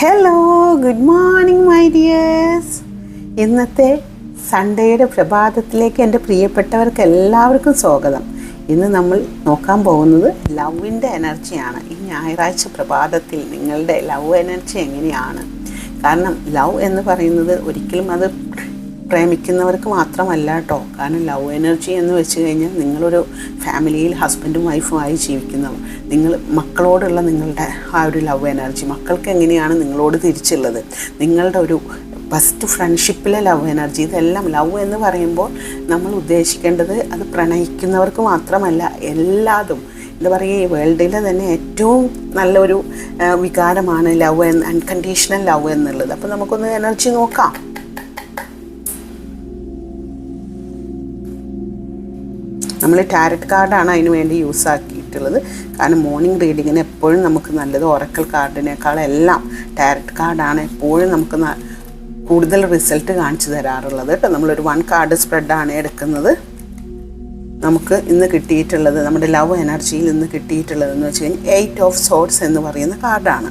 Hello, good morning my dears. ഇന്നത്തെ സൺഡേയുടെ പ്രഭാതത്തിലേക്ക് എൻ്റെ പ്രിയപ്പെട്ടവർക്ക് എല്ലാവർക്കും സ്വാഗതം. ഇന്ന് നമ്മൾ നോക്കാൻ പോകുന്നത് ലവിൻ്റെ എനർജിയാണ്. ഈ ഞായറാഴ്ച പ്രഭാതത്തിൽ നിങ്ങളുടെ ലവ് എനർജി എങ്ങനെയാണ്? കാരണം ലവ് എന്ന് പറയുന്നത് ഒരിക്കലും അത് പ്രേമിക്കുന്നവർക്ക് മാത്രമല്ല കേട്ടോ. കാരണം ലവ് എനർജി എന്ന് വെച്ച് കഴിഞ്ഞാൽ നിങ്ങളൊരു ഫാമിലിയിൽ ഹസ്ബൻഡും വൈഫുമായി ജീവിക്കുന്നവർ, നിങ്ങൾ മക്കളോടുള്ള നിങ്ങളുടെ ആ ഒരു ലവ് എനർജി, മക്കൾക്ക് എങ്ങനെയാണ് നിങ്ങളോട് തിരിച്ചുള്ളത്, നിങ്ങളുടെ ഒരു ഫസ്റ്റ് ഫ്രണ്ട്ഷിപ്പിലെ ലവ് എനർജി, ഇതെല്ലാം ലവ് എന്ന് പറയുമ്പോൾ നമ്മൾ ഉദ്ദേശിക്കേണ്ടത് അത് പ്രണയിക്കുന്നവർക്ക് മാത്രമല്ല, എല്ലാതും എന്താ പറയുക, ഈ വേൾഡിലെ തന്നെ ഏറ്റവും നല്ലൊരു വികാരമാണ് ലവ്, അൺകണ്ടീഷണൽ ലവ് എന്നുള്ളത്. അപ്പോൾ നമുക്കൊന്ന് എനർജി നോക്കാം. നമ്മൾ ടാരറ്റ് കാർഡാണ് അതിന് വേണ്ടി യൂസ് ആക്കിയിട്ടുള്ളത്. കാരണം മോർണിംഗ് റീഡിങ്ങിന് എപ്പോഴും നമുക്ക് നല്ലത് ഒറക്കൽ കാർഡിനേക്കാളെല്ലാം ടാരറ്റ് കാർഡാണ് എപ്പോഴും നമുക്ക് കൂടുതൽ റിസൾട്ട് കാണിച്ചു തരാറുള്ളത് കേട്ടോ. നമ്മളൊരു 1 കാർഡ് സ്പ്രെഡാണ് എടുക്കുന്നത്. നമുക്ക് ഇന്ന് കിട്ടിയിട്ടുള്ളത്, നമ്മുടെ ലവ് എനർജിയിൽ ഇന്ന് കിട്ടിയിട്ടുള്ളതെന്ന് വെച്ച് കഴിഞ്ഞാൽ 8 ഓഫ് സോർഡ്സ് എന്ന് പറയുന്ന കാർഡാണ്.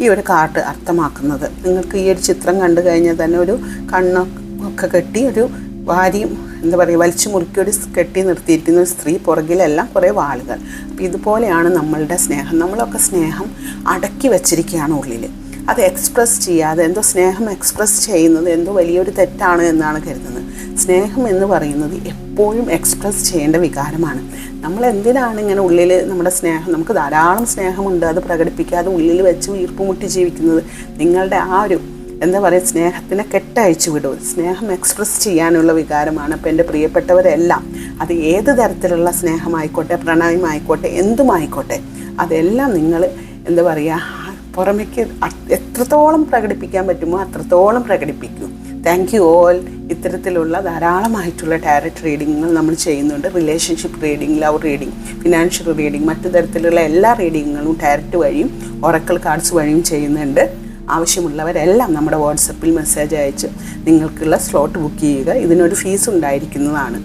ഈ ഒരു കാർഡ് അർത്ഥമാക്കുന്നത്, നിങ്ങൾക്ക് ഈ ഒരു ചിത്രം കണ്ടു കഴിഞ്ഞാൽ തന്നെ ഒരു കണ്ണൊക്കെ കെട്ടി ഒരു വാരിയും എന്താ പറയുക വലിച്ചു മുറുക്കി ഒരു കെട്ടി നിർത്തിയിരിക്കുന്ന ഒരു സ്ത്രീ, പുറകിലെല്ലാം കുറേ വാളുകൾ. അപ്പോൾ ഇതുപോലെയാണ് നമ്മളുടെ സ്നേഹം. നമ്മളൊക്കെ സ്നേഹം അടക്കി വച്ചിരിക്കുകയാണ് ഉള്ളിൽ. അത് എക്സ്പ്രസ് ചെയ്യാതെ, എന്തോ സ്നേഹം എക്സ്പ്രസ് ചെയ്യുന്നത് എന്തോ വലിയൊരു തെറ്റാണ് എന്നാണ് കരുതുന്നത്. സ്നേഹം എന്ന് പറയുന്നത് എപ്പോഴും എക്സ്പ്രസ് ചെയ്യേണ്ട വികാരമാണ്. നമ്മൾ എന്തിനാണ് ഇങ്ങനെ ഉള്ളിൽ നമ്മുടെ സ്നേഹം, നമുക്ക് ധാരാളം സ്നേഹമുണ്ട്, അത് പ്രകടിപ്പിക്കാതെ ഉള്ളിൽ വെച്ച് വീർപ്പുമുട്ടി ജീവിക്കുന്നത്? നിങ്ങളുടെ ആ ഒരു എന്താ പറയുക, സ്നേഹത്തിനെ കെട്ടയച്ചു വിടും. സ്നേഹം എക്സ്പ്രസ് ചെയ്യാനുള്ള വികാരമാണ്. അപ്പോൾ എൻ്റെ പ്രിയപ്പെട്ടവരെല്ലാം, അത് ഏത് തരത്തിലുള്ള സ്നേഹമായിക്കോട്ടെ, പ്രണയമായിക്കോട്ടെ, എന്തുമായിക്കോട്ടെ, അതെല്ലാം നിങ്ങൾ എന്താ പറയുക, പുറമേക്ക് എത്രത്തോളം പ്രകടിപ്പിക്കാൻ പറ്റുമോ അത്രത്തോളം പ്രകടിപ്പിക്കും. Thank you all. ഇത്തരത്തിലുള്ള ധാരാളമായിട്ടുള്ള ടാരറ്റ് റീഡിങ്ങുകൾ നമ്മൾ ചെയ്യുന്നുണ്ട്. Relationship reading, love reading, financial reading, മറ്റു തരത്തിലുള്ള എല്ലാ റീഡിങ്ങുകളും ടാരറ്റ് വഴിയും ഒറക്കൽ കാർഡ്സ് വഴിയും ചെയ്യുന്നുണ്ട്. ആവശ്യമുള്ളവരെല്ലാം നമ്മുടെ വാട്സപ്പിൽ മെസ്സേജ് അയച്ച് നിങ്ങൾക്കുള്ള സ്ലോട്ട് ബുക്ക് ചെയ്യുക. ഇതിനൊരു ഫീസ് ഉണ്ടായിരിക്കുന്നതാണ്.